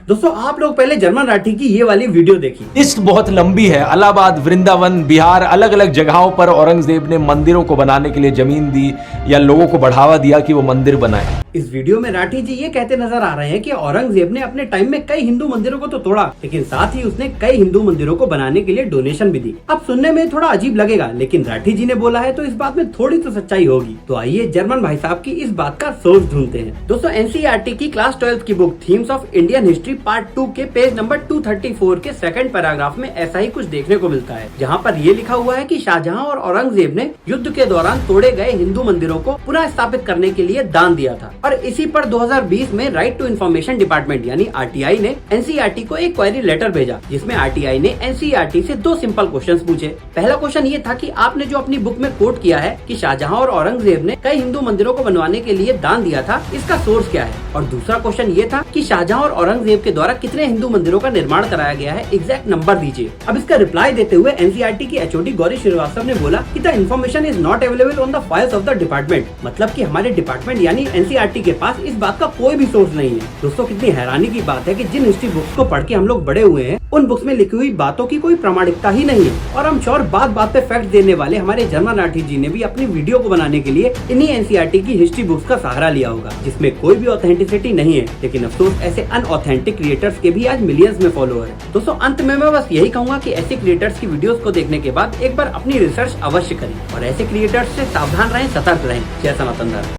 दोस्तों आप लोग पहले जर्मन राठी की ये वाली वीडियो देखिए। लिस्ट बहुत लंबी है। इलाहाबाद, वृंदावन, बिहार, अलग अलग जगहों पर औरंगजेब ने मंदिरों को बनाने के लिए जमीन दी या लोगों को बढ़ावा दिया कि वो मंदिर बनाए। इस वीडियो में राठी जी ये कहते नजर आ रहे हैं कि औरंगजेब ने अपने टाइम में कई हिंदू मंदिरों को तो तोड़ा, लेकिन साथ ही उसने कई हिंदू मंदिरों को बनाने के लिए डोनेशन भी दी। अब सुनने में थोड़ा अजीब लगेगा, लेकिन राठी जी ने बोला है तो इस बात में थोड़ी तो सच्चाई होगी। तो आइए जर्मन भाई साहब की इस बात का सोर्स ढूंढते हैं। दोस्तों एनसीईआरटी की क्लास 12 की book themes of Indian history part 2 के पेज नंबर 234 के सेकंड पैराग्राफ में ऐसा ही कुछ देखने को मिलता है, जहाँ पर ये लिखा हुआ है कि शाहजहां और औरंगजेब ने युद्ध के दौरान तोड़े गए हिंदू मंदिरों को पुनः स्थापित करने के लिए दान दिया था। और इसी पर 2020 में राइट टू इन्फॉर्मेशन डिपार्टमेंट यानी आरटीआई ने एनसीईआरटी को एक क्वेरी लेटर भेजा, जिसमें आरटीआई ने एनसीईआरटी से 2 सिंपल क्वेश्चंस पूछे। पहला क्वेश्चन ये था कि आपने जो अपनी बुक में कोट किया है कि शाहजहां और औरंगजेब ने कई हिंदू मंदिरों को बनवाने के लिए दान दिया था, इसका सोर्स क्या है? और दूसरा क्वेश्चन ये था कि शाहजहां और औरंगजेब के द्वारा कितने हिंदू मंदिरों का निर्माण कराया गया है, एग्जैक्ट नंबर दीजिए। अब इसका रिप्लाई देते हुए एनसीईआरटी की एचओडी गौरी श्रीवास्तव ने बोला कि the information is not available on the files of the department, मतलब कि हमारे डिपार्टमेंट यानी एनसीईआरटी के पास इस बात का कोई भी सोर्स नहीं है। दोस्तों कितनी हैरानी की बात है कि जिन हिस्ट्री बुक्स को पढ़ के हम लोग बड़े हुए हैं, उन बुक्स में लिखी हुई बातों की कोई प्रामाणिकता ही नहीं है। और हम श्योर बात बात पे फैक्ट देने वाले हमारे जर्मन राठी जी ने भी अपनी वीडियो को बनाने के लिए इन्हीं एनसीईआरटी की हिस्ट्री बुक्स का सहारा लिया होगा, जिसमें कोई भी ऑथेंटिसिटी नहीं है। लेकिन अफसोस ऐसे अनऑथेंटिक क्रिएटर्स के भी आज मिलियंस में फॉलोअर हैं। दोस्तों अंत में मैं बस यही कहूंगा कि ऐसे क्रिएटर्स की वीडियोस को देखने के बाद एक बार अपनी रिसर्च अवश्य करें और ऐसे क्रिएटर्स से सावधान रहें, सतर्क रहें। जय सनातन धर्म।